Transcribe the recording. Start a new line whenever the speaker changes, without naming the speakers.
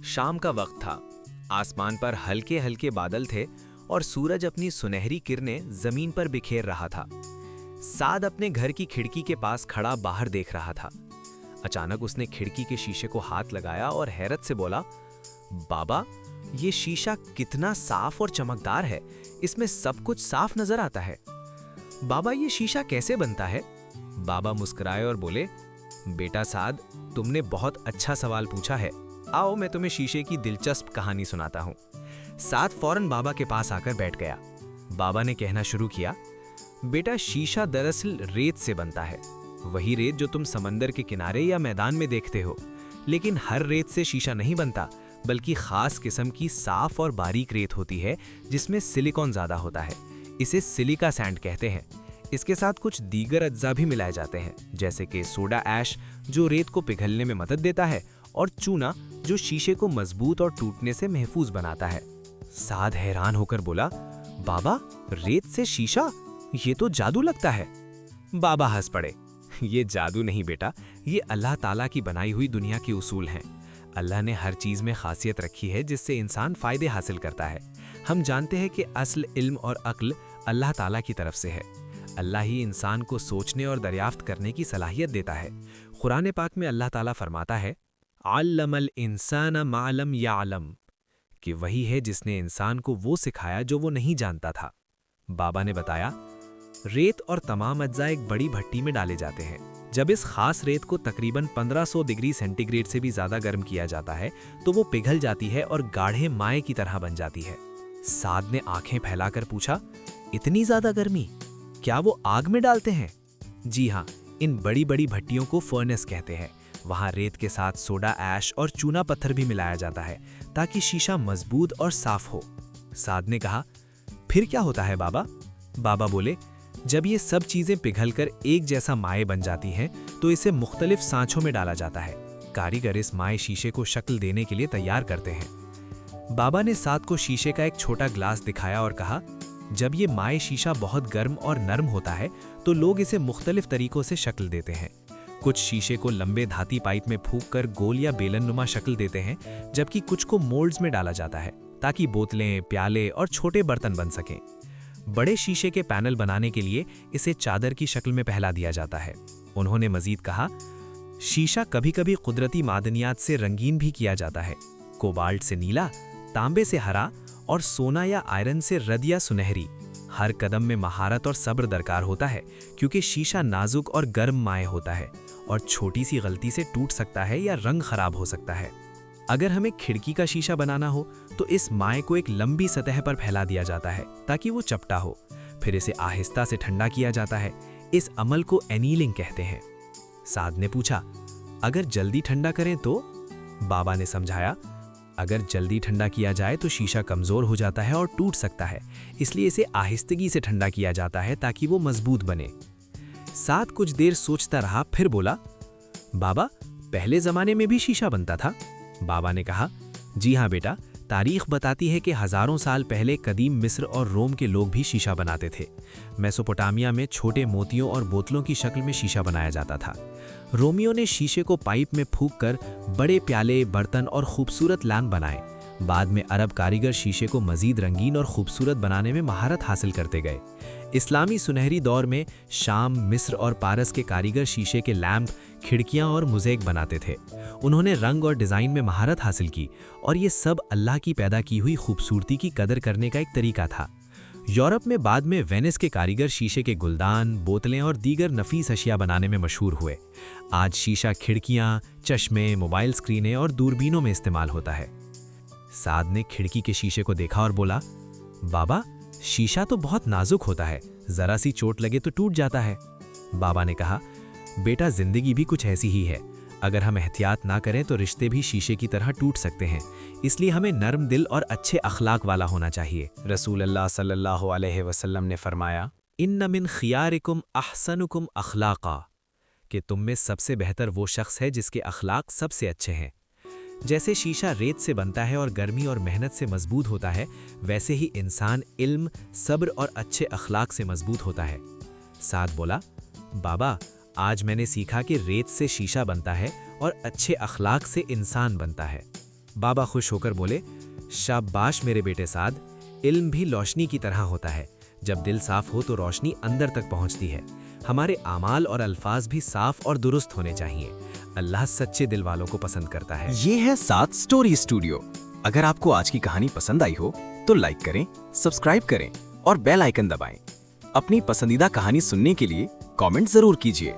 शाम का वक्त था। आसमान पर हल्के हल्के बादल थे और सूरज अपनी सुनहरी किरणें जमीन पर बिखेर रहा था। साद अपने घर की खिड़की के पास खड़ा बाहर देख रहा था। अचानक उसने खिड़की के शीशे को हाथ लगाया और हैरत से बोला, बाबा, ये शीशा कितना साफ और चमकदार है। इसमें सब कुछ साफ नजर आता है। बाबा, ये शीशा कैसे बनता है? बाबा मुस्कुराए और बोले, बेटा साद, तुमने बहुत अच्छा सवाल पूछा है। आओ मैं तुम्हें शीशे की दिलचस्प कहानी सुनाता हूँ। साद फौरन बाबा के पास आकर बैठ गया। बाबा ने कहना शुरू किया, बेटा, शीशा दरअसल रेत से बनता है। वही रेत जो तुम समंदर के किनारे या मैदान में देखते हो। लेकिन हर रेत से शीशा नहीं बनता, बल्कि खास किस्म की साफ और बारीक रेत होती है जिसमें सिलिकॉन ज्यादा होता है। इसे सिलिका सैंड कहते हैं। इसके साथ कुछ दीगर अज्जा भी मिलाए जाते हैं, जैसे कि सोडा ऐश जो रेत को पिघलने में मदद देता है, और चूना जो शीशे को मजबूत और टूटने से महफूज बनाता है। साद हैरान होकर बोला, बाबा, रेत से शीशा, ये तो जादू लगता है। बाबा हंस पड़े, ये जादू नहीं बेटा, ये अल्लाह ताला की बनाई हुई दुनिया के उसूल हैं। अल्लाह ने हर चीज में खासियत रखी है जिससे इंसान फायदे हासिल करता है। हम जानते हैं कि असल इल्म और अक्ल अल्लाह ताला की तरफ से है। अल्लाह ही इंसान को सोचने और दरियाफ्त करने की सलाहियत देता है। कुरान पाक में अल्लाह ताला फरमाता है, अल्लमल इंसान मा लम यालम, कि वही है जिसने इंसान को वो सिखाया जो वो नहीं जानता था। बाबा ने बताया, रेत और तमाम अज्जा एक बड़ी भट्टी में डाले जाते हैं। जब इस खास रेत को तकरीबन 1500 डिग्री सेंटीग्रेड से भी ज्यादा गर्म किया जाता है तो वो पिघल जाती है और गाढ़े माए की तरह बन जाती है। साद ने आंखें फैलाकर पूछा, इतनी ज्यादा गर्मी? क्या वो आग में डालते हैं? जी हाँ, इन बड़ी बड़ी भट्टियों को फर्नेस कहते हैं। वहां रेत के साथ सोडा ऐश और चूना पत्थर भी मिलाया जाता है ताकि शीशा मजबूत और साफ हो। साद ने कहा, फिर क्या होता है बाबा? बाबा बोले, जब ये सब चीजें पिघलकर एक जैसा माए बन जाती हैं तो इसे मुख्तलिफ सांचों में डाला जाता है। कारीगर इस माए शीशे को शक्ल देने के लिए तैयार करते हैं। बाबा ने साद को शीशे का एक छोटा ग्लास दिखाया और कहा, जब ये माए शीशा बहुत गर्म और नरम होता है तो लोग इसे मुख्तलिफ तरीकों से शक्ल देते हैं। कुछ शीशे को लंबे धाती पाइप में फूंक कर गोल या बेलननुमा शक्ल देते हैं, जबकि कुछ को मोल्ड्स में डाला जाता है ताकि बोतलें, प्याले और छोटे बर्तन बन सकें। बड़े शीशे के पैनल बनाने के लिए इसे चादर की शक्ल में पहला दिया जाता है। उन्होंने मजीद कहा, शीशा कभी कभी कुदरती मादनियात से रंगीन भी किया जाता है। कोबाल्ट से नीला, तांबे से हरा और सोना या आयरन से रद या सुनहरी। हर कदम में महारत और सब्र दरकार होता है, क्योंकि शीशा नाजुक और गर्म माए होता है और छोटी सी गलती से टूट सकता है या रंग खराब हो सकता है। अगर हमें खिड़की का शीशा बनाना हो तो इस माए को एक लंबी सतह पर फैला दिया जाता है ताकि वो चपटा हो। फिर इसे आहिस्ता से ठंडा किया जाता है। इस अमल को एनीलिंग कहते हैं। साद ने पूछा, अगर जल्दी ठंडा करें तो? बाबा ने समझाया, अगर जल्दी ठंडा किया जाए तो शीशा कमजोर हो जाता है और टूट सकता है, इसलिए इसे आहिस्तगी से ठंडा किया जाता है ताकि वो मजबूत बने। साद कुछ देर सोचता रहा, फिर बोला, बाबा, पहले जमाने में भी शीशा बनता था? बाबा ने कहा, जी हाँ बेटा, तारीख बताती है कि हजारों साल पहले कदीम मिस्र और रोम के लोग भी शीशा बनाते थे। मेसोपोटामिया में छोटे मोतियों और बोतलों की शक्ल में शीशा बनाया जाता था। रोमियों ने शीशे को पाइप में फूंककर बड़े प्याले, बर्तन और खूबसूरत लैंप बनाए। बाद में अरब कारीगर शीशे को मजीद रंगीन और खूबसूरत बनाने में महारत हासिल करते गए। इस्लामी सुनहरी दौर में शाम, मिस्र और पारस के कारीगर शीशे के लैंप, खिड़कियां और मुज़ेक बनाते थे। उन्होंने रंग और डिज़ाइन में महारत हासिल की और ये सब अल्लाह की पैदा की हुई खूबसूरती की कदर करने का एक तरीका था। यूरोप में बाद में वेनिस के कारीगर शीशे के गुलदान, बोतलें और दीगर नफीस अशिया बनाने में मशहूर हुए। आज शीशा खिड़कियां, चश्मे, मोबाइल स्क्रीनें और दूरबीनों में इस्तेमाल होता है। साद ने खिड़की के शीशे को देखा और बोला, बाबा, शीशा तो बहुत नाजुक होता है, जरा सी चोट लगे तो टूट जाता है। बाबा ने कहा, बेटा, जिंदगी भी कुछ ऐसी ही है। अगर हम एहतियात ना करें तो रिश्ते भी शीशे की तरह टूट सकते हैं। इसलिए हमें नर्म दिल और अच्छे अखलाक वाला होना चाहिए। रसूल अल्लाह सल्लल्लाहु अलैहि वसल्लम ने फरमाया, इन्न मिन खियारिकुम अहसनुकुम अखलाका, कि तुम में सबसे बेहतर वो शख्स है जिसके अखलाक सबसे अच्छे हैं। जैसे शीशा रेत से बनता है और गर्मी और मेहनत से मजबूत होता है, वैसे ही इंसान इल्म, सब्र और अच्छे अखलाक से मजबूत होता है। साद बोला, बाबा, आज मैंने सीखा कि रेत से शीशा बनता है और अच्छे अखलाक से इंसान बनता है। बाबा खुश होकर बोले, शाबाश मेरे बेटे साद, इल्म भी रोशनी की तरह होता है। जब दिल साफ हो तो रोशनी अंदर तक पहुंचती है। हमारे आमाल और अल्फाज भी साफ और दुरुस्त होने चाहिए। अल्लाह सच्चे दिल वालों को पसंद करता है।
ये है सात स्टोरी स्टूडियो। अगर आपको आज की कहानी पसंद आई हो तो लाइक करें, सब्सक्राइब करें और बेल आइकन दबाएं। अपनी पसंदीदा कहानी सुनने के लिए कमेंट जरूर कीजिए।